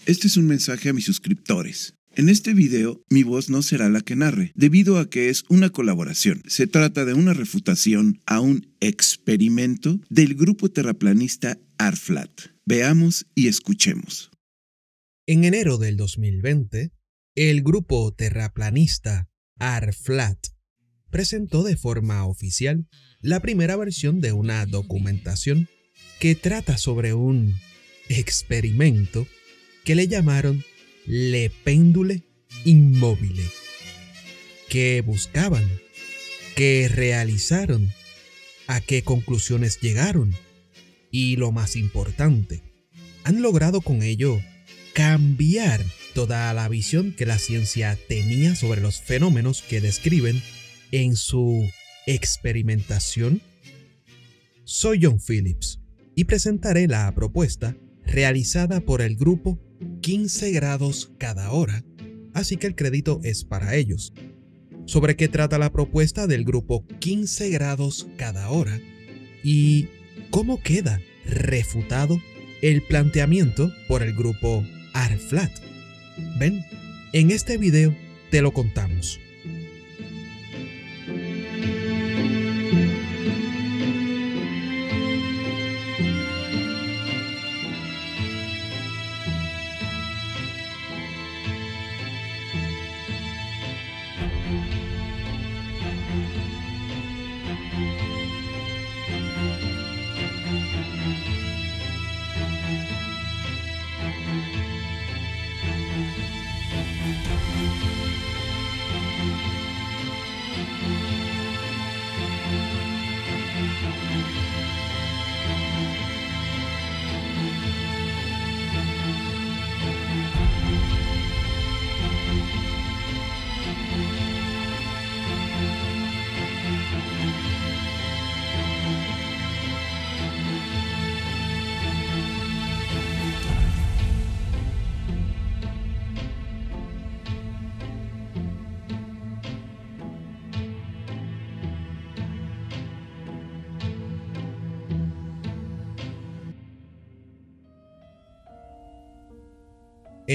Este es un mensaje a mis suscriptores. En este video, mi voz no será la que narre, debido a que es una colaboración. Se trata de una refutación a un experimento del grupo terraplanista Arflat. Veamos y escuchemos. En enero del 2020, el grupo terraplanista Arflat presentó de forma oficial la primera versión de una documentación que trata sobre un experimento que le llamaron Le Pendule Immobile, que buscaban, que realizaron, a qué conclusiones llegaron y, lo más importante, han logrado con ello cambiar toda la visión que la ciencia tenía sobre los fenómenos que describen en su experimentación. Soy John Phillips y presentaré la propuesta realizada por el grupo 15 grados cada hora, así que el crédito es para ellos. ¿Sobre qué trata la propuesta del grupo 15 grados cada hora? ¿Y cómo queda refutado el planteamiento por el grupo Arflat? Ven, en este video te lo contamos.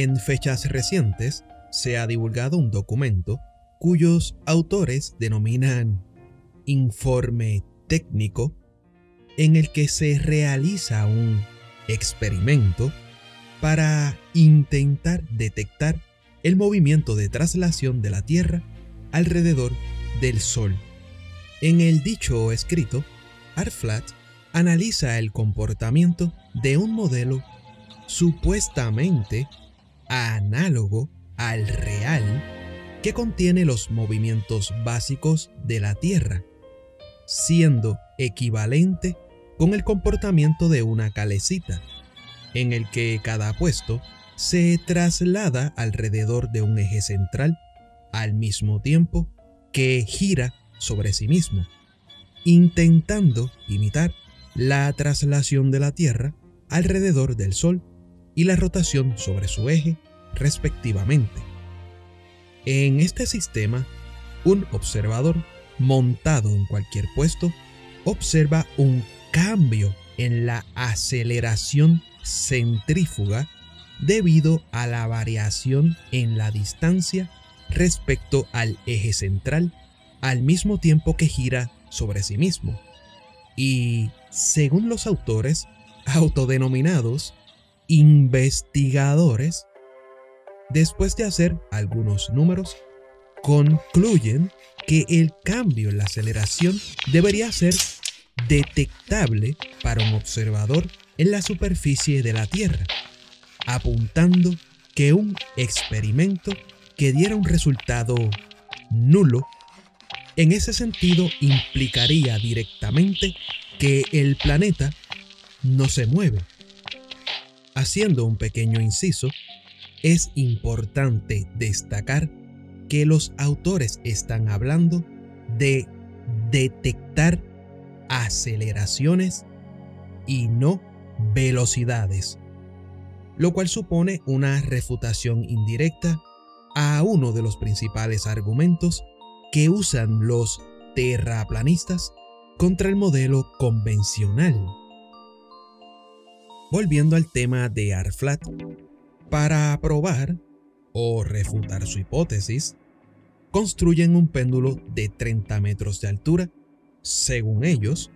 En fechas recientes se ha divulgado un documento cuyos autores denominan informe técnico, en el que se realiza un experimento para intentar detectar el movimiento de traslación de la Tierra alrededor del Sol. En el dicho escrito, Arflat analiza el comportamiento de un modelo supuestamente análogo al real, que contiene los movimientos básicos de la Tierra, siendo equivalente con el comportamiento de una calecita, en el que cada puesto se traslada alrededor de un eje central al mismo tiempo que gira sobre sí mismo, intentando imitar la traslación de la Tierra alrededor del Sol y la rotación sobre su eje, respectivamente. En este sistema, un observador montado en cualquier puesto observa un cambio en la aceleración centrífuga debido a la variación en la distancia respecto al eje central, al mismo tiempo que gira sobre sí mismo. Y, según los autores autodenominados investigadores, después de hacer algunos números, concluyen que el cambio en la aceleración debería ser detectable para un observador en la superficie de la Tierra, apuntando que un experimento que diera un resultado nulo, en ese sentido implicaría directamente que el planeta no se mueve. Haciendo un pequeño inciso, es importante destacar que los autores están hablando de detectar aceleraciones y no velocidades, lo cual supone una refutación indirecta a uno de los principales argumentos que usan los terraplanistas contra el modelo convencional. Volviendo al tema de Arflat, Para probar o refutar su hipótesis, construyen un péndulo de 30 metros de altura, según ellos,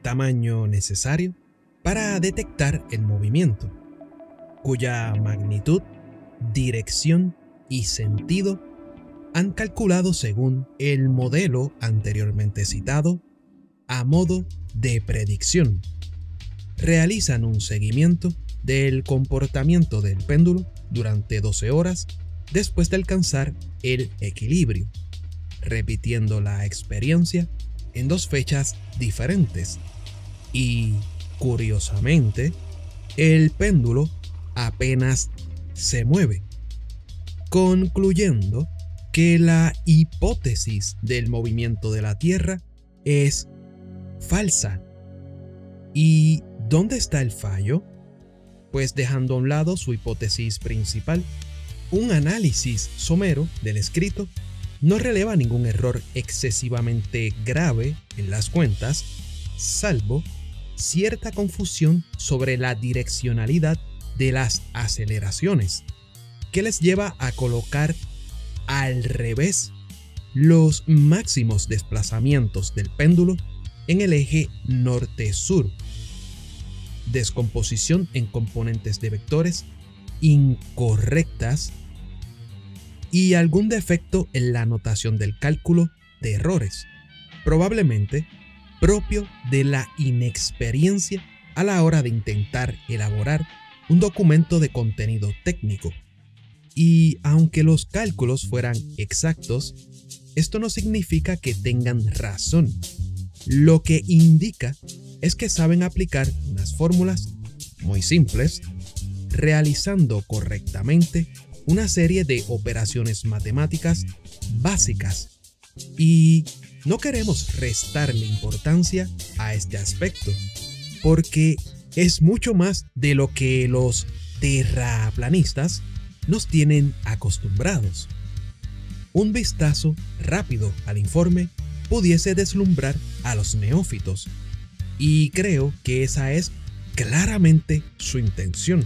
tamaño necesario para detectar el movimiento, cuya magnitud, dirección y sentido han calculado según el modelo anteriormente citado a modo de predicción. Realizan un seguimiento del comportamiento del péndulo durante 12 horas después de alcanzar el equilibrio, repitiendo la experiencia en 2 fechas diferentes. Y, curiosamente, el péndulo apenas se mueve, concluyendo que la hipótesis del movimiento de la Tierra es falsa. ¿Y dónde está el fallo? Pues dejando a un lado su hipótesis principal, un análisis somero del escrito no releva ningún error excesivamente grave en las cuentas, salvo cierta confusión sobre la direccionalidad de las aceleraciones, que les lleva a colocar al revés los máximos desplazamientos del péndulo en el eje norte-sur, descomposición en componentes de vectores incorrectas y algún defecto en la notación del cálculo de errores, probablemente propio de la inexperiencia a la hora de intentar elaborar un documento de contenido técnico. Y aunque los cálculos fueran exactos, esto no significa que tengan razón. Lo que indica es que saben aplicar unas fórmulas muy simples, realizando correctamente una serie de operaciones matemáticas básicas. Y no queremos restarle importancia a este aspecto, porque es mucho más de lo que los terraplanistas nos tienen acostumbrados. Un vistazo rápido al informe pudiese deslumbrar a los neófitos, y creo que esa es claramente su intención.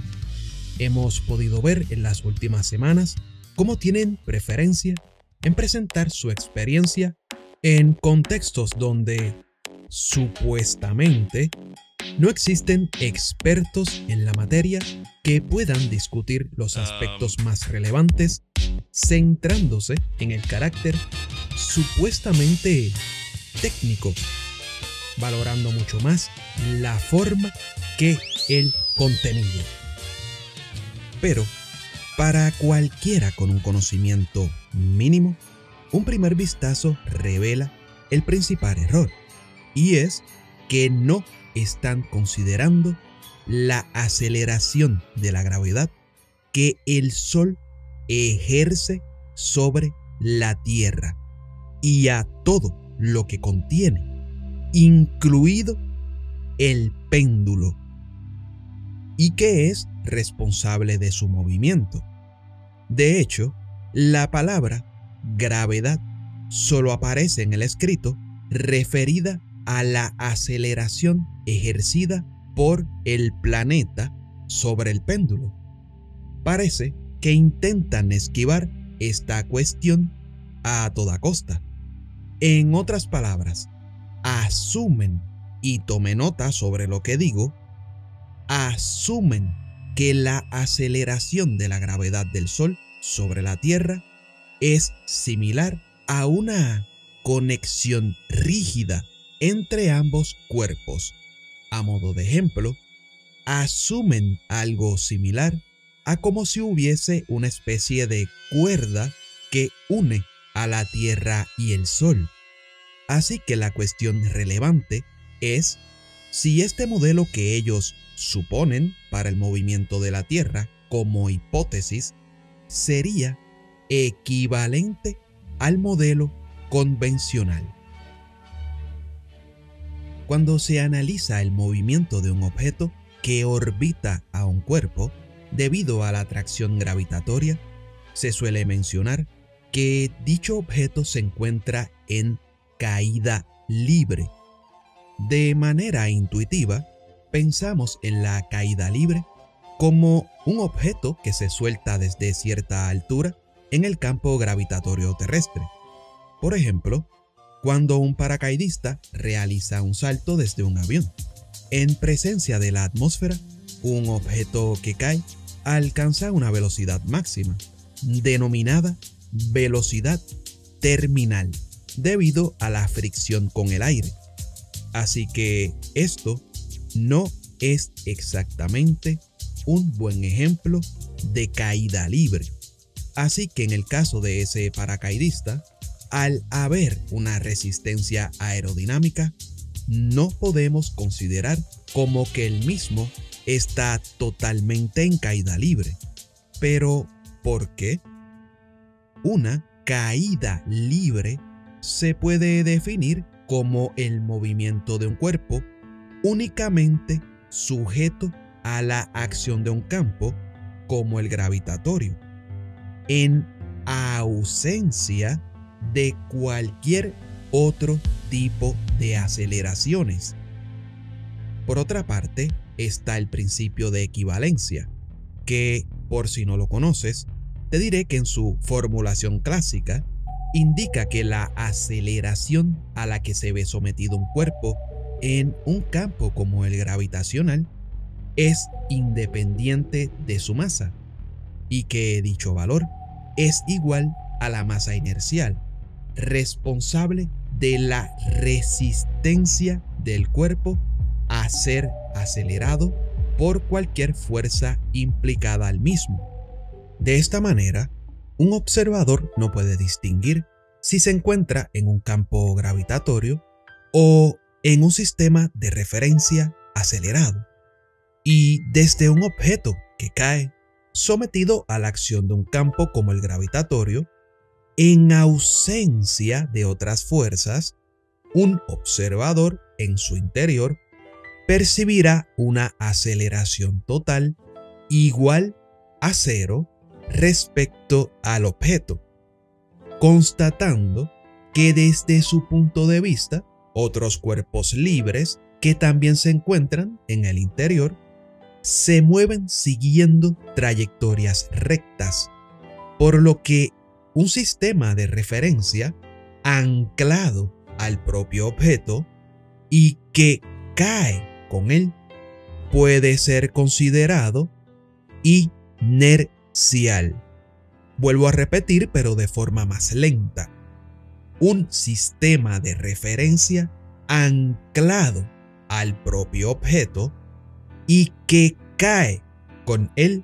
Hemos podido ver en las últimas semanas cómo tienen preferencia en presentar su experiencia en contextos donde, supuestamente, no existen expertos en la materia que puedan discutir los aspectos más relevantes, centrándose en el carácter supuestamente técnico, valorando mucho más la forma que el contenido. Pero, para cualquiera con un conocimiento mínimo, un primer vistazo revela el principal error, y es que no están considerando la aceleración de la gravedad que el Sol ejerce sobre la Tierra y a todo lo que contiene, incluido el péndulo, y que es responsable de su movimiento. De hecho, la palabra gravedad solo aparece en el escrito referida a la aceleración ejercida por el planeta sobre el péndulo. Parece que intentan esquivar esta cuestión a toda costa. En otras palabras, asumen, y tome nota sobre lo que digo, asumen que la aceleración de la gravedad del Sol sobre la Tierra es similar a una conexión rígida entre ambos cuerpos. A modo de ejemplo, asumen algo similar a como si hubiese una especie de cuerda que une a la Tierra y el Sol. Así que la cuestión relevante es si este modelo que ellos suponen para el movimiento de la Tierra como hipótesis sería equivalente al modelo convencional. Cuando se analiza el movimiento de un objeto que orbita a un cuerpo debido a la atracción gravitatoria, se suele mencionar que dicho objeto se encuentra en caída libre. De manera intuitiva, pensamos en la caída libre como un objeto que se suelta desde cierta altura en el campo gravitatorio terrestre. Por ejemplo, cuando un paracaidista realiza un salto desde un avión. En presencia de la atmósfera, un objeto que cae alcanza una velocidad máxima, denominada velocidad terminal, debido a la fricción con el aire. Así que esto no es exactamente un buen ejemplo de caída libre. Así que en el caso de ese paracaidista, al haber una resistencia aerodinámica, no podemos considerar como que el mismo está totalmente en caída libre. Pero, ¿por qué? Una caída libre se puede definir como el movimiento de un cuerpo únicamente sujeto a la acción de un campo como el gravitatorio, en ausencia de cualquier otro tipo de aceleraciones. Por otra parte, está el principio de equivalencia, que, por si no lo conoces, te diré que en su formulación clásica indica que la aceleración a la que se ve sometido un cuerpo en un campo como el gravitacional es independiente de su masa y que dicho valor es igual a la masa inercial, responsable de la resistencia del cuerpo a ser acelerado por cualquier fuerza implicada al mismo. De esta manera, un observador no puede distinguir si se encuentra en un campo gravitatorio o en un sistema de referencia acelerado, y desde un objeto que cae sometido a la acción de un campo como el gravitatorio, en ausencia de otras fuerzas, un observador en su interior percibirá una aceleración total igual a cero respecto al objeto, constatando que desde su punto de vista, otros cuerpos libres que también se encuentran en el interior se mueven siguiendo trayectorias rectas, por lo que un sistema de referencia anclado al propio objeto y que cae con él puede ser considerado inercial. Vuelvo a repetir, pero de forma más lenta. Un sistema de referencia anclado al propio objeto y que cae con él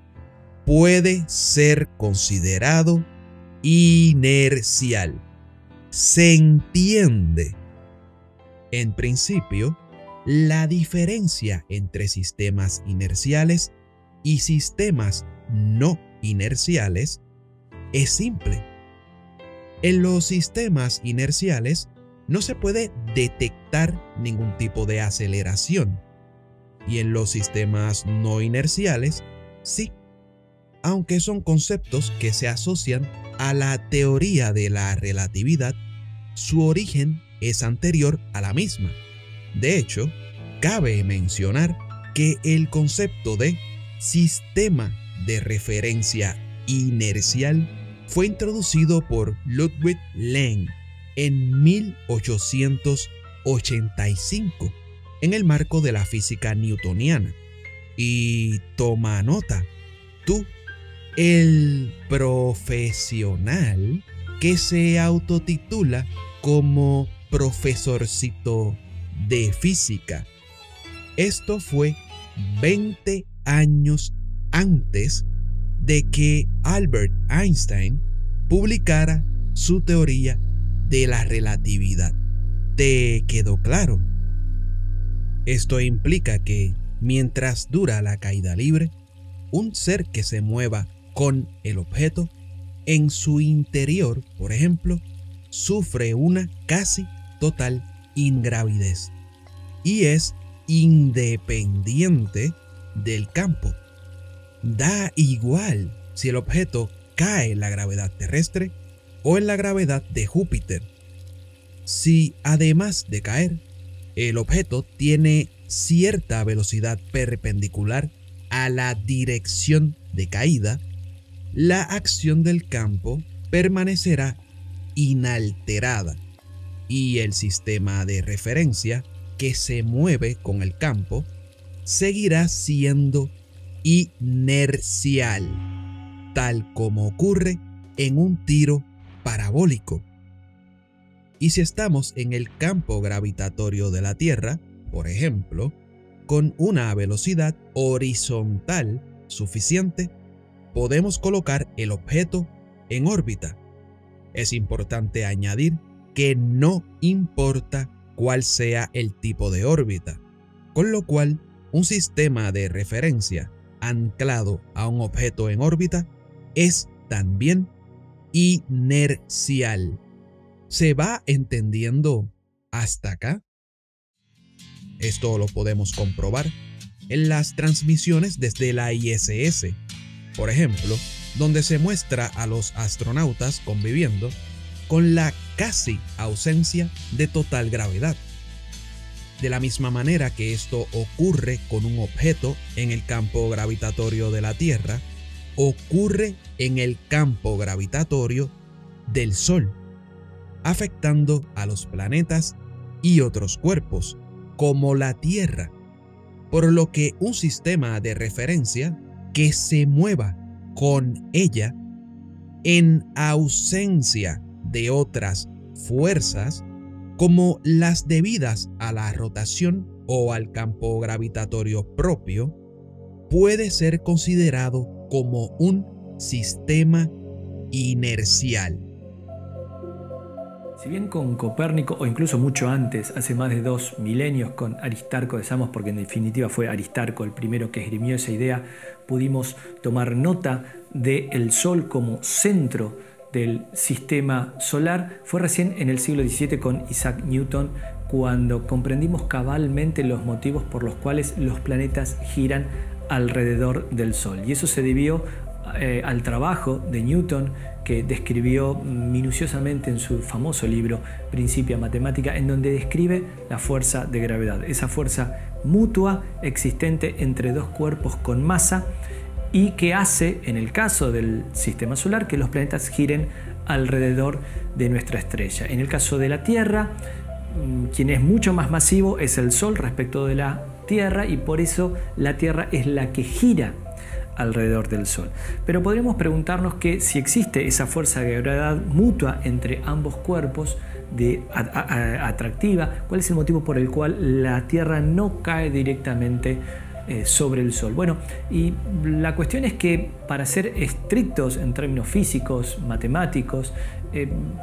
puede ser considerado inercial. Se entiende. En principio, la diferencia entre sistemas inerciales y sistemas no inerciales es simple. En los sistemas inerciales no se puede detectar ningún tipo de aceleración, y en los sistemas no inerciales sí, aunque son conceptos que se asocian a la teoría de la relatividad, su origen es anterior a la misma. De hecho, cabe mencionar que el concepto de sistema de referencia inercial fue introducido por Ludwig Leng en 1885 en el marco de la física newtoniana. Y toma nota, tú, el profesional que se autotitula como profesorcito de física. Esto fue 20 años antes de que Albert Einstein publicara su teoría de la relatividad. ¿Te quedó claro? Esto implica que, mientras dura la caída libre, un ser que se mueva con el objeto, en su interior, por ejemplo, sufre una casi total ingravidez y es independiente del campo. Da igual si el objeto cae en la gravedad terrestre o en la gravedad de Júpiter. Si además de caer, el objeto tiene cierta velocidad perpendicular a la dirección de caída, la acción del campo permanecerá inalterada y el sistema de referencia que se mueve con el campo seguirá siendo inercial, tal como ocurre en un tiro parabólico. Y si estamos en el campo gravitatorio de la Tierra, por ejemplo, con una velocidad horizontal suficiente, podemos colocar el objeto en órbita. Es importante añadir que no importa cuál sea el tipo de órbita, con lo cual un sistema de referencia anclado a un objeto en órbita es también inercial. ¿Se va entendiendo hasta acá? Esto lo podemos comprobar en las transmisiones desde la ISS, por ejemplo, donde se muestra a los astronautas conviviendo con la casi ausencia de total gravedad. De la misma manera que esto ocurre con un objeto en el campo gravitatorio de la Tierra, ocurre en el campo gravitatorio del Sol, afectando a los planetas y otros cuerpos, como la Tierra, por lo que un sistema de referencia que se mueva con ella en ausencia de otras fuerzas como las debidas a la rotación o al campo gravitatorio propio, puede ser considerado como un sistema inercial. Si bien con Copérnico, o incluso mucho antes, hace más de 2 milenios con Aristarco de Samos, porque en definitiva fue Aristarco el primero que esgrimió esa idea, pudimos tomar nota del Sol como centro del sistema solar, fue recién en el siglo XVII con Isaac Newton cuando comprendimos cabalmente los motivos por los cuales los planetas giran alrededor del Sol. Y eso se debió al trabajo de Newton, que describió minuciosamente en su famoso libro Principia Mathematica, en donde describe la fuerza de gravedad, esa fuerza mutua existente entre dos cuerpos con masa y que hace, en el caso del sistema solar, que los planetas giren alrededor de nuestra estrella. En el caso de la Tierra, quien es mucho más masivo es el Sol respecto de la Tierra, y por eso la Tierra es la que gira alrededor del Sol. Pero podríamos preguntarnos que si existe esa fuerza de gravedad mutua entre ambos cuerpos atractiva, ¿cuál es el motivo por el cual la Tierra no cae directamente sobre el Sol? Bueno, y la cuestión es que, para ser estrictos en términos físicos, matemáticos,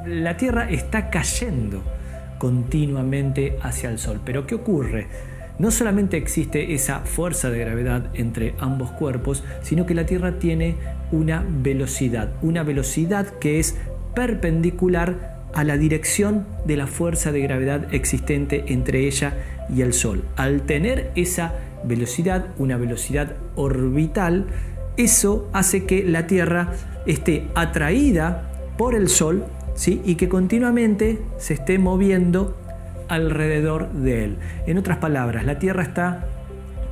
la Tierra está cayendo continuamente hacia el Sol. ¿Pero qué ocurre? No solamente existe esa fuerza de gravedad entre ambos cuerpos, sino que la Tierra tiene una velocidad que es perpendicular a la dirección de la fuerza de gravedad existente entre ella y el Sol. Al tener esa velocidad, una velocidad orbital, eso hace que la Tierra esté atraída por el Sol, ¿sí? Y que continuamente se esté moviendo alrededor de él. En otras palabras, la Tierra está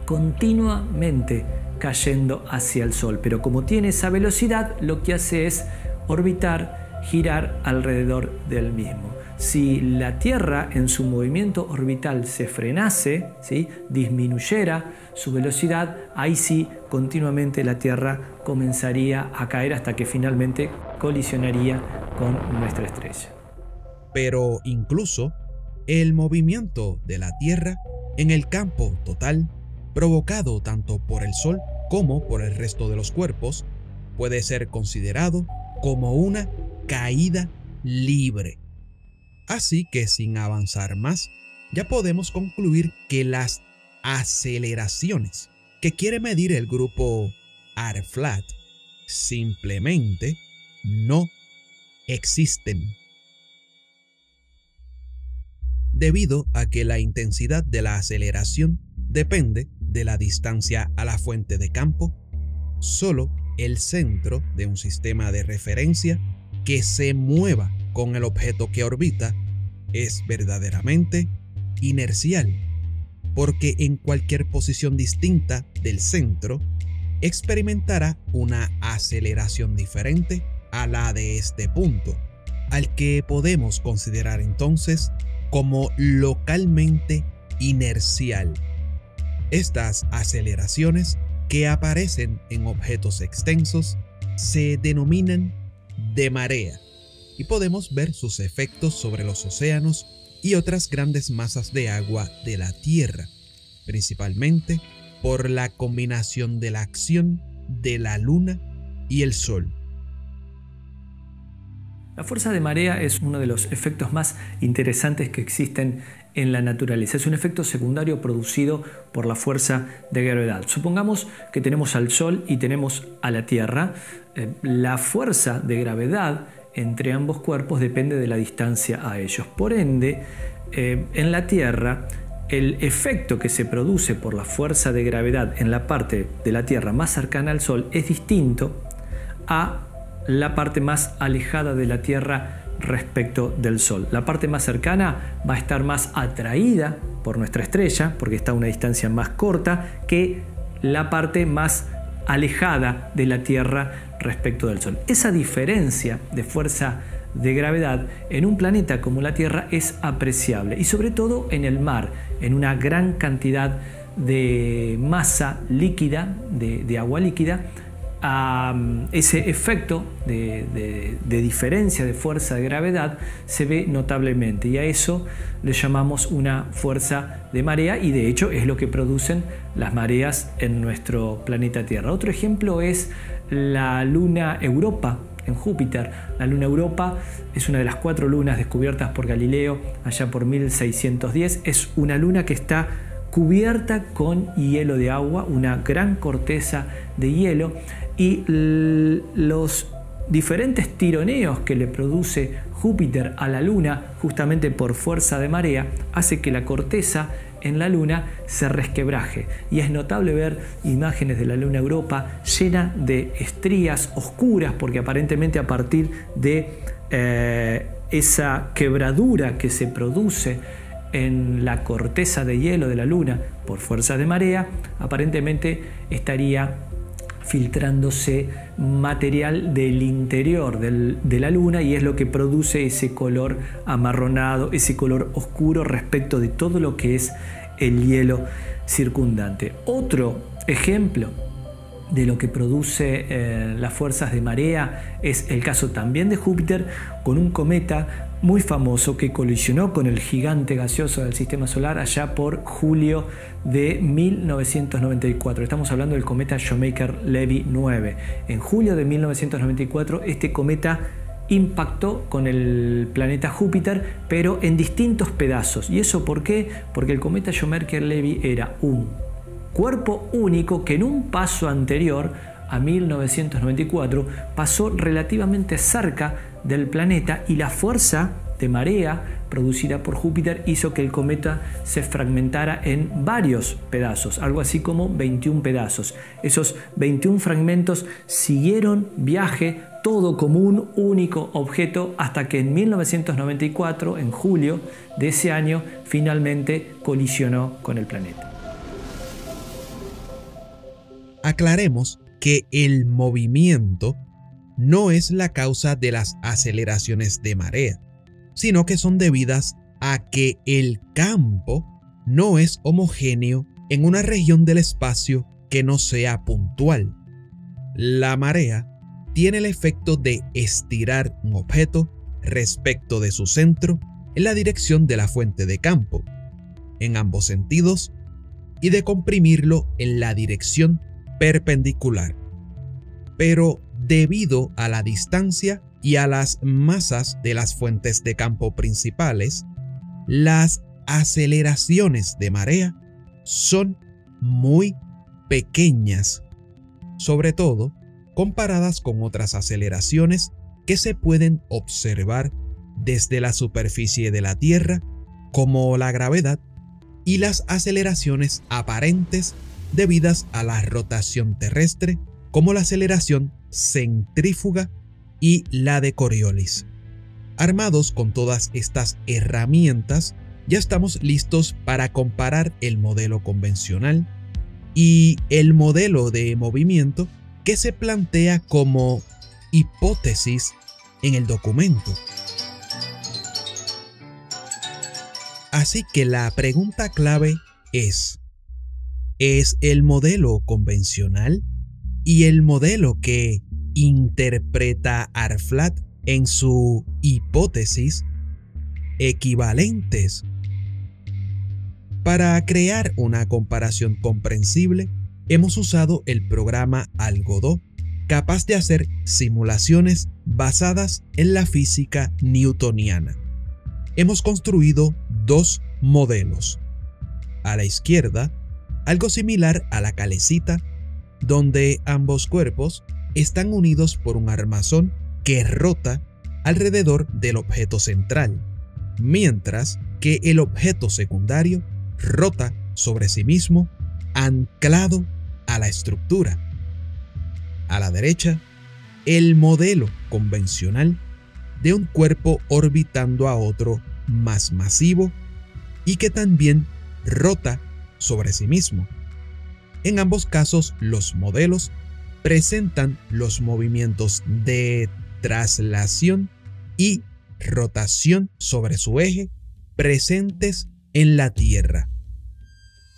continuamente cayendo hacia el Sol, pero como tiene esa velocidad, lo que hace es orbitar, girar alrededor del mismo. Si la Tierra en su movimiento orbital se frenase, ¿sí? Disminuyera su velocidad, ahí sí continuamente la Tierra comenzaría a caer hasta que finalmente colisionaría con nuestra estrella. Pero incluso el movimiento de la Tierra en el campo total, provocado tanto por el Sol como por el resto de los cuerpos, puede ser considerado como una caída libre. Así que, sin avanzar más, ya podemos concluir que las aceleraciones que quiere medir el grupo ARFLAT simplemente no existen, debido a que la intensidad de la aceleración depende de la distancia a la fuente de campo. Solo el centro de un sistema de referencia que se mueva con el objeto que orbita es verdaderamente inercial, porque en cualquier posición distinta del centro experimentará una aceleración diferente a la de este punto, al que podemos considerar entonces como localmente inercial. Estas aceleraciones que aparecen en objetos extensos se denominan de marea y podemos ver sus efectos sobre los océanos y otras grandes masas de agua de la Tierra, principalmente por la combinación de la acción de la Luna y el Sol. La fuerza de marea es uno de los efectos más interesantes que existen en la naturaleza. Es un efecto secundario producido por la fuerza de gravedad. Supongamos que tenemos al Sol y tenemos a la Tierra. La fuerza de gravedad entre ambos cuerpos depende de la distancia a ellos. Por ende, en la Tierra, el efecto que se produce por la fuerza de gravedad en la parte de la Tierra más cercana al Sol es distinto a la parte más alejada de la Tierra respecto del Sol. La parte más cercana va a estar más atraída por nuestra estrella, porque está a una distancia más corta, que la parte más alejada de la Tierra respecto del Sol. Esa diferencia de fuerza de gravedad en un planeta como la Tierra es apreciable, y sobre todo en el mar, en una gran cantidad de masa líquida, de agua líquida. Ese efecto de diferencia de fuerza de gravedad se ve notablemente, y a eso le llamamos una fuerza de marea, y de hecho es lo que producen las mareas en nuestro planeta Tierra. Otro ejemplo es la luna Europa en Júpiter. La luna Europa es una de las 4 lunas descubiertas por Galileo allá por 1610. Es una luna que está cubierta con hielo de agua, una gran corteza de hielo, y los diferentes tironeos que le produce Júpiter a la Luna, justamente por fuerza de marea, hace que la corteza en la Luna se resquebraje. Y es notable ver imágenes de la luna Europa llena de estrías oscuras, porque aparentemente a partir de esa quebradura que se produce en la corteza de hielo de la Luna por fuerza de marea, aparentemente estaría filtrándose material del interior de la Luna, y es lo que produce ese color amarronado, ese color oscuro respecto de todo lo que es el hielo circundante. Otro ejemplo de lo que produce las fuerzas de marea es el caso también de Júpiter, con un cometa muy famoso que colisionó con el gigante gaseoso del sistema solar allá por julio de 1994. Estamos hablando del cometa Shoemaker-Levy 9. En julio de 1994 este cometa impactó con el planeta Júpiter, pero en distintos pedazos. ¿Y eso por qué? Porque el cometa Shoemaker-Levy era un cuerpo único que en un paso anterior a 1994 pasó relativamente cerca del planeta, y la fuerza de marea producida por Júpiter hizo que el cometa se fragmentara en varios pedazos, algo así como 21 pedazos. Esos 21 fragmentos siguieron viaje, todo como un único objeto, hasta que en 1994, en julio de ese año, finalmente colisionó con el planeta. Aclaremos que el movimiento no es la causa de las aceleraciones de marea, sino que son debidas a que el campo no es homogéneo en una región del espacio que no sea puntual. La marea tiene el efecto de estirar un objeto respecto de su centro en la dirección de la fuente de campo, en ambos sentidos, y de comprimirlo en la dirección perpendicular. Pero debido a la distancia y a las masas de las fuentes de campo principales, las aceleraciones de marea son muy pequeñas, sobre todo comparadas con otras aceleraciones que se pueden observar desde la superficie de la Tierra, como la gravedad, y las aceleraciones aparentes debidas a la rotación terrestre, como la aceleración centrífuga y la de Coriolis. Armados con todas estas herramientas, ya estamos listos para comparar el modelo convencional y el modelo de movimiento que se plantea como hipótesis en el documento. Así que la pregunta clave ¿es el modelo convencional y el modelo que interpreta Arflat en su hipótesis equivalentes? Para crear una comparación comprensible, hemos usado el programa Algodó, capaz de hacer simulaciones basadas en la física newtoniana. Hemos construido dos modelos. A la izquierda, algo similar a la calecita, donde ambos cuerpos están unidos por un armazón que rota alrededor del objeto central, mientras que el objeto secundario rota sobre sí mismo, anclado a la estructura. A la derecha, el modelo convencional de un cuerpo orbitando a otro más masivo y que también rota sobre sí mismo. En ambos casos, los modelos presentan los movimientos de traslación y rotación sobre su eje presentes en la Tierra.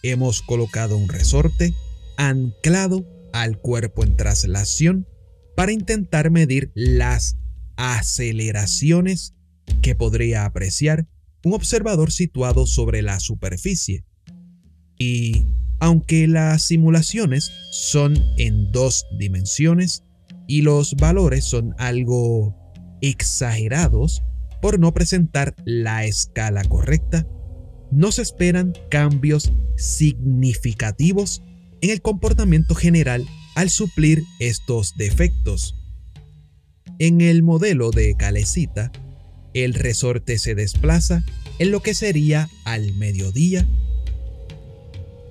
Hemos colocado un resorte anclado al cuerpo en traslación para intentar medir las aceleraciones que podría apreciar un observador situado sobre la superficie. Y aunque las simulaciones son en 2 dimensiones y los valores son algo exagerados por no presentar la escala correcta, no se esperan cambios significativos en el comportamiento general al suplir estos defectos. En el modelo de calecita, el resorte se desplaza en lo que sería al mediodía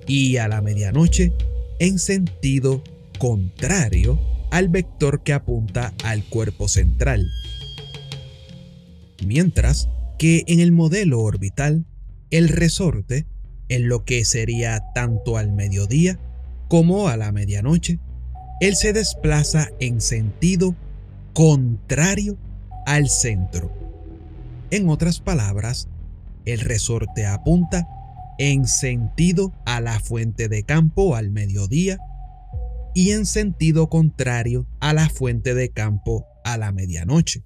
y a la medianoche en sentido contrario al vector que apunta al cuerpo central. Mientras que en el modelo orbital, el resorte, en lo que sería tanto al mediodía como a la medianoche, él se desplaza en sentido contrario al centro. En otras palabras, el resorte apunta en sentido a la fuente de campo al mediodía y en sentido contrario a la fuente de campo a la medianoche.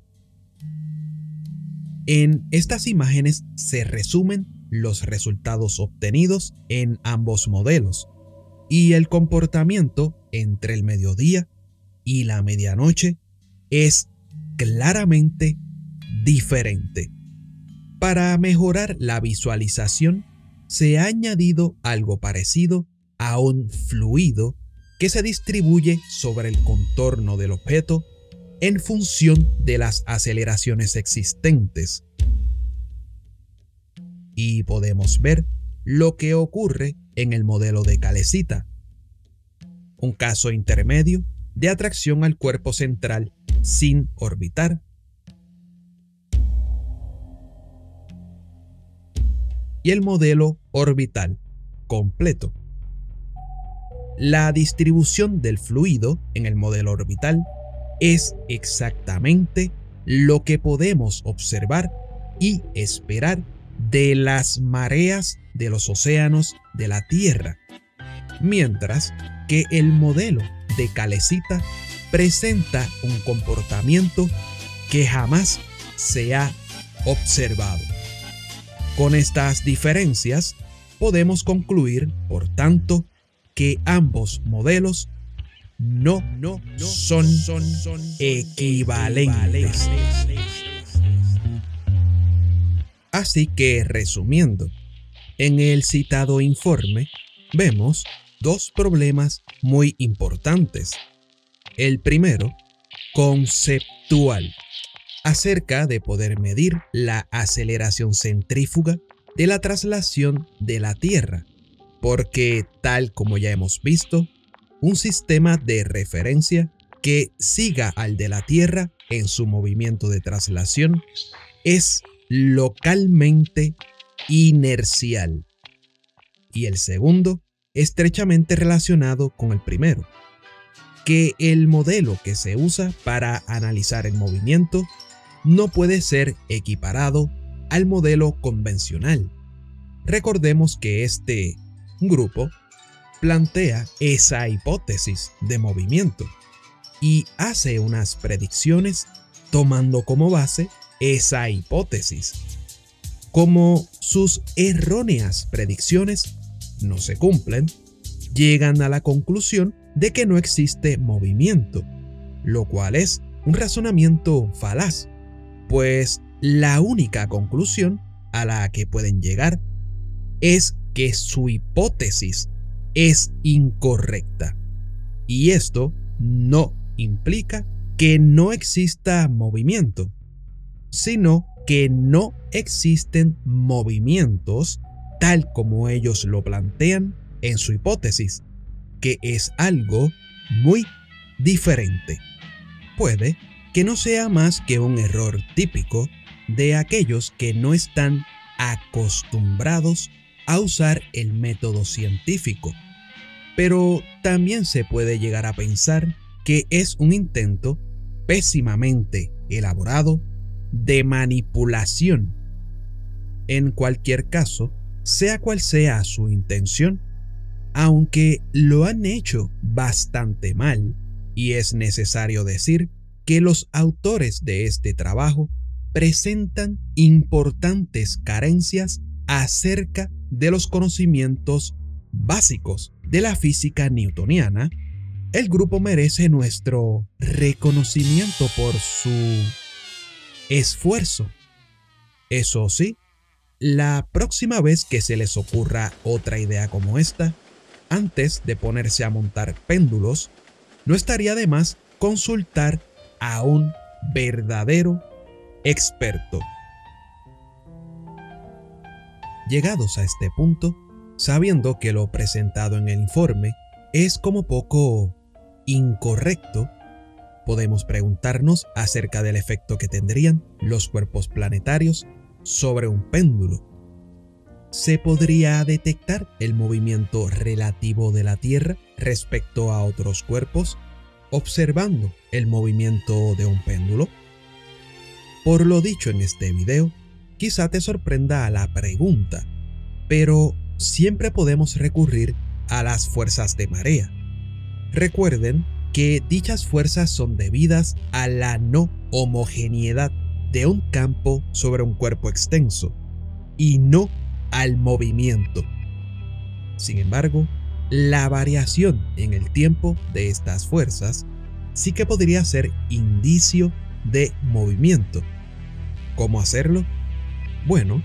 En estas imágenes se resumen los resultados obtenidos en ambos modelos y el comportamiento entre el mediodía y la medianoche es claramente diferente. Para mejorar la visualización, se ha añadido algo parecido a un fluido que se distribuye sobre el contorno del objeto en función de las aceleraciones existentes. Y podemos ver lo que ocurre en el modelo de calecita, un caso intermedio de atracción al cuerpo central sin orbitar, y el modelo orbital completo. La distribución del fluido en el modelo orbital es exactamente lo que podemos observar y esperar de las mareas de los océanos de la Tierra, mientras que el modelo de calecita presenta un comportamiento que jamás se ha observado. Con estas diferencias, podemos concluir, por tanto, que ambos modelos no son equivalentes. Así que, resumiendo, en el citado informe vemos dos problemas muy importantes. El primero, conceptual, acerca de poder medir la aceleración centrífuga de la traslación de la Tierra, porque tal como ya hemos visto, un sistema de referencia que siga al de la Tierra en su movimiento de traslación es localmente inercial. Y el segundo estrechamente relacionado con el primero, que el modelo que se usa para analizar el movimiento no puede ser equiparado al modelo convencional. Recordemos que este grupo plantea esa hipótesis de movimiento y hace unas predicciones tomando como base esa hipótesis. Como sus erróneas predicciones no se cumplen, llegan a la conclusión de que no existe movimiento, lo cual es un razonamiento falaz, pues la única conclusión a la que pueden llegar es que su hipótesis es incorrecta. Y esto no implica que no exista movimiento, sino que no existen movimientos tal como ellos lo plantean en su hipótesis, que es algo muy diferente. Puede que no sea más que un error típico de aquellos que no están acostumbrados a usar el método científico, pero también se puede llegar a pensar que es un intento pésimamente elaborado de manipulación. En cualquier caso, sea cual sea su intención, aunque lo han hecho bastante mal, y es necesario decir que los autores de este trabajo presentan importantes carencias acerca de los conocimientos básicos de la física newtoniana, el grupo merece nuestro reconocimiento por su esfuerzo. Eso sí, la próxima vez que se les ocurra otra idea como esta, antes de ponerse a montar péndulos, no estaría de más consultar a un verdadero experto. Llegados a este punto, sabiendo que lo presentado en el informe es como poco incorrecto, podemos preguntarnos acerca del efecto que tendrían los cuerpos planetarios sobre un péndulo. ¿Se podría detectar el movimiento relativo de la Tierra respecto a otros cuerpos observando el movimiento de un péndulo? Por lo dicho en este video, quizá te sorprenda la pregunta, pero siempre podemos recurrir a las fuerzas de marea. Recuerden que dichas fuerzas son debidas a la no homogeneidad de un campo sobre un cuerpo extenso y no al movimiento. Sin embargo, la variación en el tiempo de estas fuerzas sí que podría ser indicio de movimiento. ¿Cómo hacerlo? Bueno,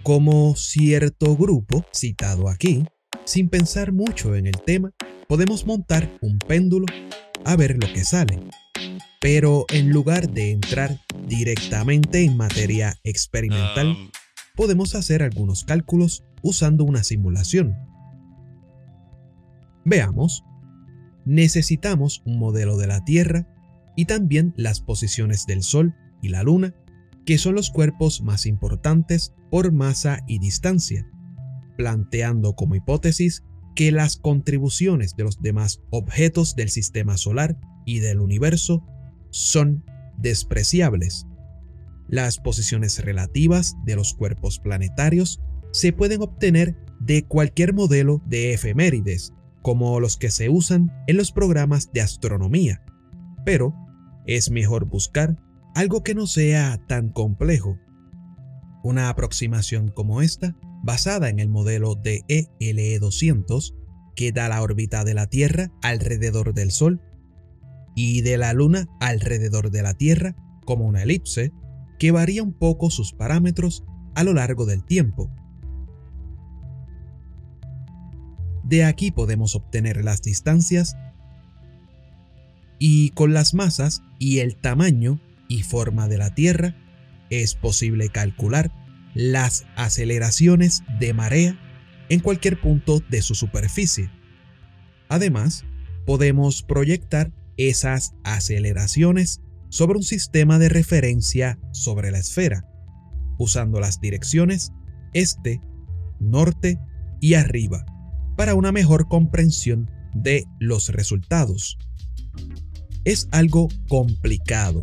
como cierto grupo citado aquí, sin pensar mucho en el tema, podemos montar un péndulo a ver lo que sale. Pero en lugar de entrar directamente en materia experimental, podemos hacer algunos cálculos usando una simulación. Veamos. Necesitamos un modelo de la Tierra y también las posiciones del Sol y la Luna, que son los cuerpos más importantes por masa y distancia, planteando como hipótesis que las contribuciones de los demás objetos del sistema solar y del universo son despreciables. Las posiciones relativas de los cuerpos planetarios se pueden obtener de cualquier modelo de efemérides, como los que se usan en los programas de astronomía, pero es mejor buscar algo que no sea tan complejo. Una aproximación como esta, basada en el modelo de ELE200, que da la órbita de la Tierra alrededor del Sol y de la Luna alrededor de la Tierra como una elipse, que varía un poco sus parámetros a lo largo del tiempo. De aquí podemos obtener las distancias y con las masas y el tamaño y forma de la Tierra es posible calcular las aceleraciones de marea en cualquier punto de su superficie. Además, podemos proyectar esas aceleraciones sobre un sistema de referencia sobre la esfera, usando las direcciones este, norte y arriba, para una mejor comprensión de los resultados. Es algo complicado,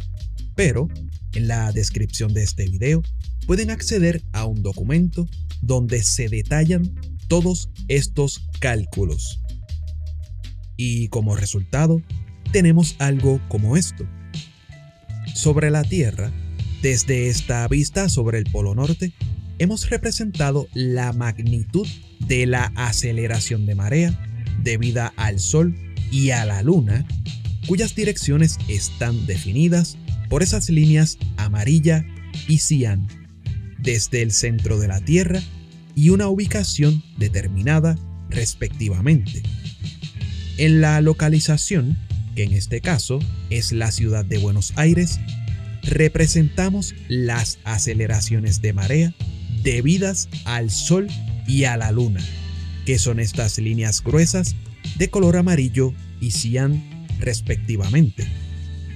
pero en la descripción de este video pueden acceder a un documento donde se detallan todos estos cálculos. Y como resultado, tenemos algo como esto. Sobre la Tierra, desde esta vista sobre el Polo Norte, hemos representado la magnitud de la aceleración de marea debida al Sol y a la Luna, cuyas direcciones están definidas por esas líneas amarilla y cian, desde el centro de la Tierra y una ubicación determinada respectivamente. En la localización, que en este caso es la ciudad de Buenos Aires, representamos las aceleraciones de marea debidas al Sol y a la Luna, que son estas líneas gruesas de color amarillo y cian respectivamente,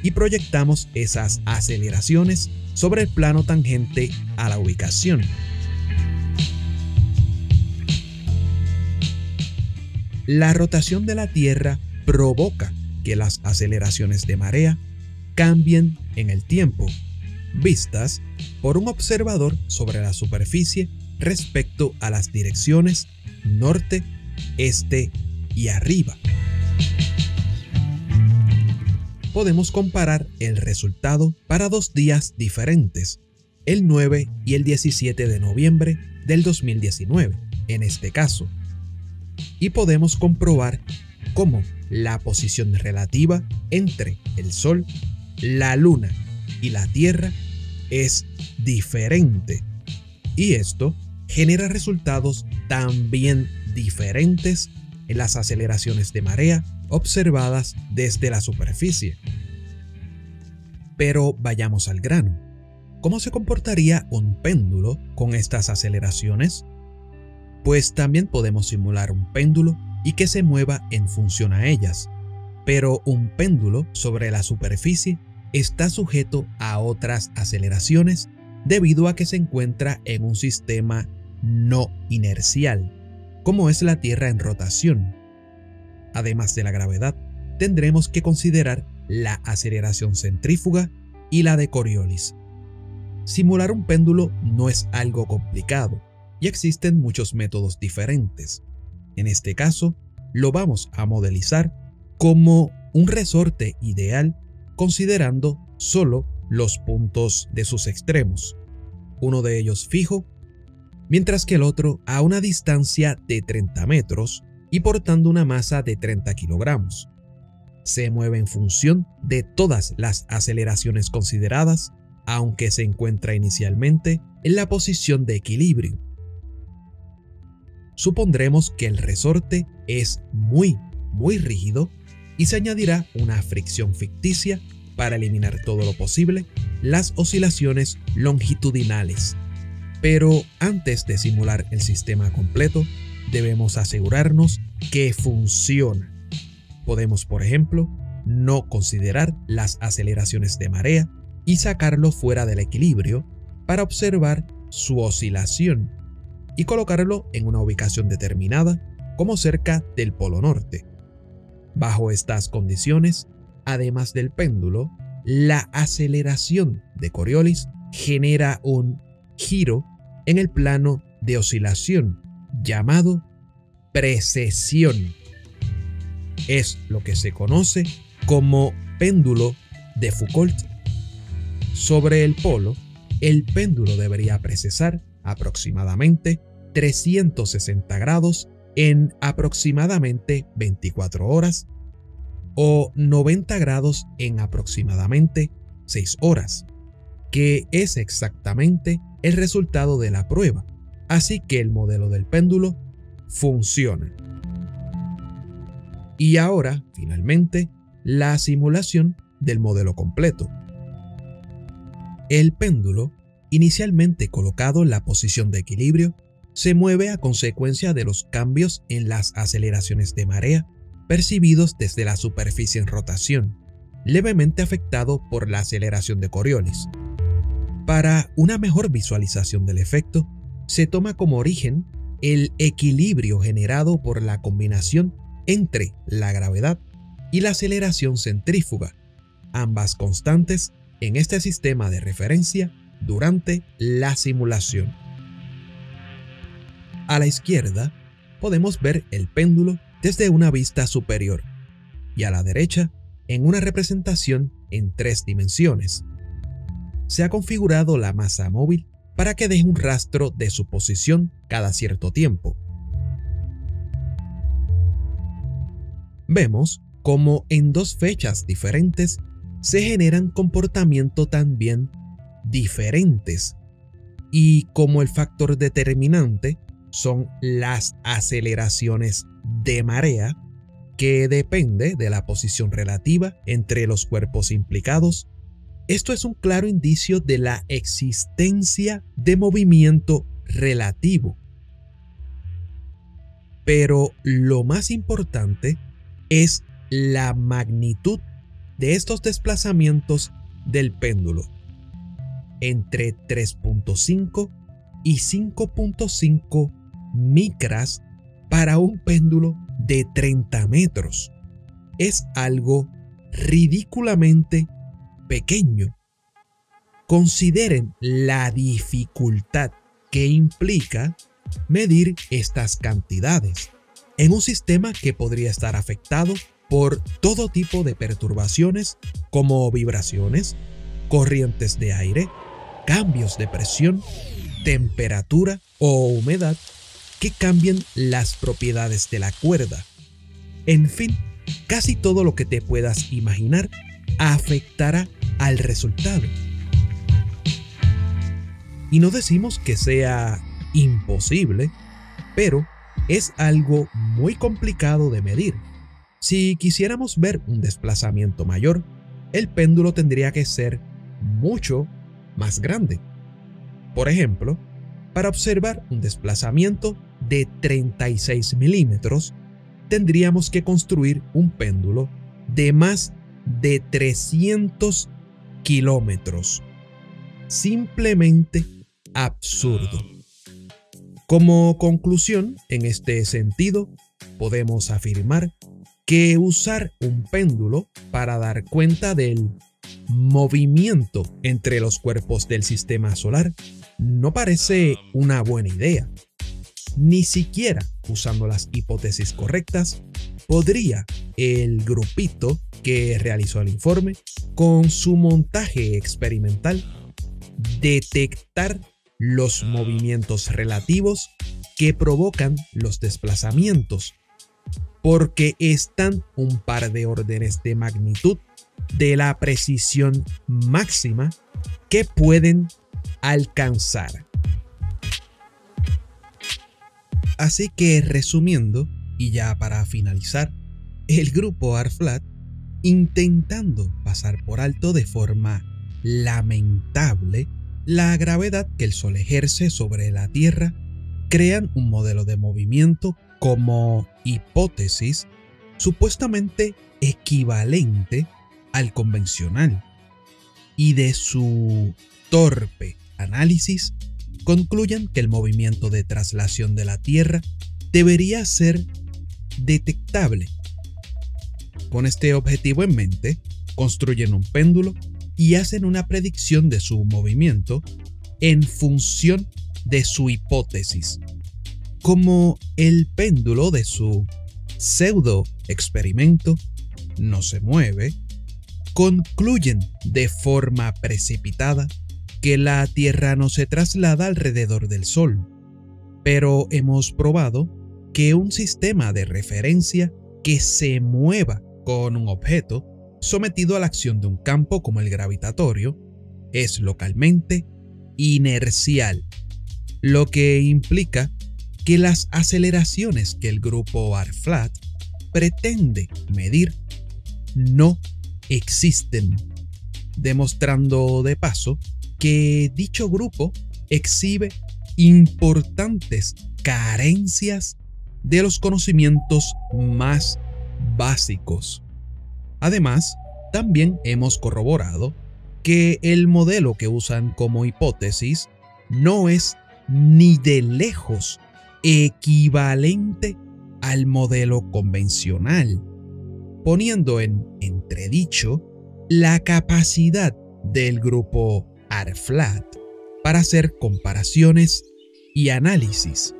y proyectamos esas aceleraciones sobre el plano tangente a la ubicación. La rotación de la Tierra provoca que las aceleraciones de marea cambien en el tiempo, vistas por un observador sobre la superficie respecto a las direcciones norte, este y arriba. Podemos comparar el resultado para 2 días diferentes, el 9 y el 17 de noviembre del 2019, en este caso, y podemos comprobar cómo la posición relativa entre el Sol, la Luna y la Tierra es diferente, y esto genera resultados también diferentes en las aceleraciones de marea observadas desde la superficie. Pero vayamos al grano. ¿Cómo se comportaría un péndulo con estas aceleraciones? Pues también podemos simular un péndulo y que se mueva en función a ellas, pero un péndulo sobre la superficie está sujeto a otras aceleraciones debido a que se encuentra en un sistema no inercial, como es la Tierra en rotación. Además de la gravedad, tendremos que considerar la aceleración centrífuga y la de Coriolis. Simular un péndulo no es algo complicado y existen muchos métodos diferentes. En este caso, lo vamos a modelizar como un resorte ideal considerando solo los puntos de sus extremos, uno de ellos fijo, mientras que el otro a una distancia de 30 metros y portando una masa de 30 kilogramos. Se mueve en función de todas las aceleraciones consideradas, aunque se encuentra inicialmente en la posición de equilibrio. Supondremos que el resorte es muy rígido y se añadirá una fricción ficticia para eliminar todo lo posible las oscilaciones longitudinales. Pero antes de simular el sistema completo, debemos asegurarnos que funciona. Podemos, por ejemplo, no considerar las aceleraciones de marea y sacarlo fuera del equilibrio para observar su oscilación y colocarlo en una ubicación determinada, como cerca del Polo Norte. Bajo estas condiciones, además del péndulo, la aceleración de Coriolis genera un giro en el plano de oscilación llamado precesión. Es lo que se conoce como péndulo de Foucault. Sobre el polo, el péndulo debería precesar aproximadamente 360 grados en aproximadamente 24 horas o 90 grados en aproximadamente 6 horas, que es exactamente el resultado de la prueba, así que el modelo del péndulo funciona. Y ahora, finalmente, la simulación del modelo completo. El péndulo, inicialmente colocado en la posición de equilibrio, se mueve a consecuencia de los cambios en las aceleraciones de marea percibidos desde la superficie en rotación, levemente afectado por la aceleración de Coriolis. Para una mejor visualización del efecto, se toma como origen el equilibrio generado por la combinación entre la gravedad y la aceleración centrífuga, ambas constantes en este sistema de referencia durante la simulación. A la izquierda podemos ver el péndulo desde una vista superior y a la derecha en una representación en 3 dimensiones. Se ha configurado la masa móvil para que deje un rastro de su posición cada cierto tiempo. Vemos cómo en 2 fechas diferentes se generan comportamientos también diferentes y como el factor determinante son las aceleraciones de marea, que depende de la posición relativa entre los cuerpos implicados. Esto es un claro indicio de la existencia de movimiento relativo. Pero lo más importante es la magnitud de estos desplazamientos del péndulo, entre 3.5 y 5.5 micras para un péndulo de 30 metros. Es algo ridículamente pequeño. Consideren la dificultad que implica medir estas cantidades en un sistema que podría estar afectado por todo tipo de perturbaciones como vibraciones, corrientes de aire, cambios de presión, temperatura o humedad que cambien las propiedades de la cuerda. En fin, casi todo lo que te puedas imaginar afectará al resultado. Y no decimos que sea imposible, pero es algo muy complicado de medir. Si quisiéramos ver un desplazamiento mayor, el péndulo tendría que ser mucho más grande. Por ejemplo, para observar un desplazamiento de 36 milímetros, tendríamos que construir un péndulo de más de 300 kilómetros. Simplemente absurdo. Como conclusión, en este sentido, podemos afirmar que usar un péndulo para dar cuenta del movimiento entre los cuerpos del sistema solar no parece una buena idea. Ni siquiera usando las hipótesis correctas, podría el grupito que realizó el informe, con su montaje experimental, detectar los movimientos relativos que provocan los desplazamientos, porque están un par de órdenes de magnitud de la precisión máxima que pueden alcanzar. Así que resumiendo, y ya para finalizar, el grupo ARFLAT, intentando pasar por alto de forma lamentable la gravedad que el Sol ejerce sobre la Tierra, crean un modelo de movimiento como hipótesis supuestamente equivalente al convencional, y de su torpe análisis concluyen que el movimiento de traslación de la Tierra debería ser detectable. Con este objetivo en mente, construyen un péndulo y hacen una predicción de su movimiento en función de su hipótesis. Como el péndulo de su pseudo experimento no se mueve, concluyen de forma precipitada que la Tierra no se traslada alrededor del Sol, pero hemos probado que un sistema de referencia que se mueva con un objeto sometido a la acción de un campo como el gravitatorio es localmente inercial, lo que implica que las aceleraciones que el grupo ARFLAT pretende medir no existen, demostrando de paso que dicho grupo exhibe importantes carencias de los conocimientos más básicos. Además, también hemos corroborado que el modelo que usan como hipótesis no es ni de lejos equivalente al modelo convencional, poniendo en entredicho la capacidad del grupo ARFLAT para hacer comparaciones y análisis.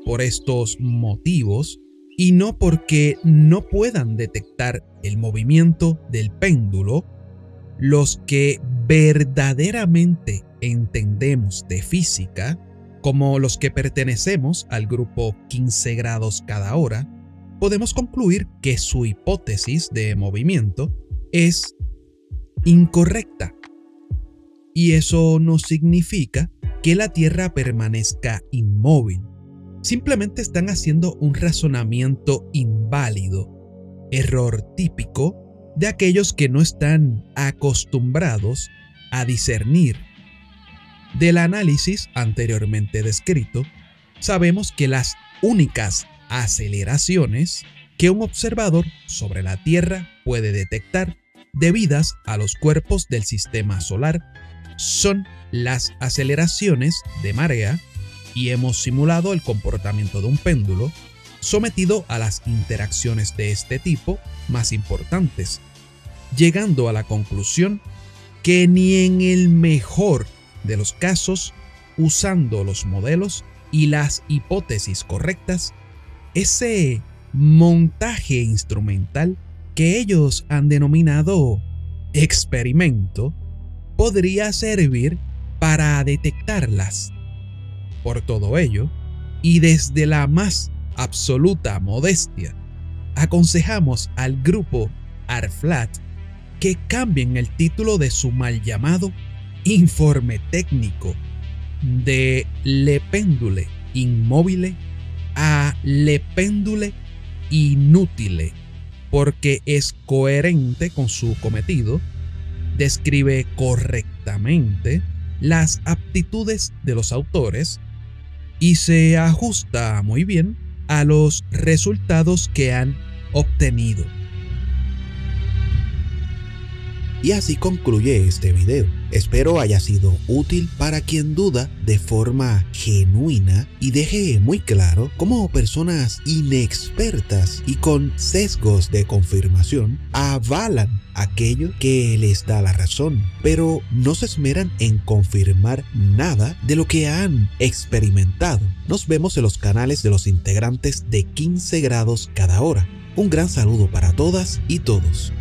Por estos motivos, y no porque no puedan detectar el movimiento del péndulo, los que verdaderamente entendemos de física, como los que pertenecemos al grupo 15 grados cada hora, podemos concluir que su hipótesis de movimiento es incorrecta. Y eso no significa que la Tierra permanezca inmóvil. Simplemente están haciendo un razonamiento inválido, error típico de aquellos que no están acostumbrados a discernir. Del análisis anteriormente descrito, sabemos que las únicas aceleraciones que un observador sobre la Tierra puede detectar debidas a los cuerpos del sistema solar son las aceleraciones de marea, y hemos simulado el comportamiento de un péndulo sometido a las interacciones de este tipo más importantes, llegando a la conclusión que ni en el mejor de los casos, usando los modelos y las hipótesis correctas, ese montaje instrumental que ellos han denominado experimento podría servir para detectarlas. Por todo ello, y desde la más absoluta modestia, aconsejamos al grupo ARFLAT que cambien el título de su mal llamado informe técnico de Le Pendule Immobile a Le Pendule Inutile, porque es coherente con su cometido, describe correctamente las aptitudes de los autores y se ajusta muy bien a los resultados que han obtenido. Y así concluye este video. Espero haya sido útil para quien duda de forma genuina y deje muy claro cómo personas inexpertas y con sesgos de confirmación avalan aquello que les da la razón, pero no se esmeran en confirmar nada de lo que han experimentado. Nos vemos en los canales de los integrantes de 15 grados cada hora. Un gran saludo para todas y todos.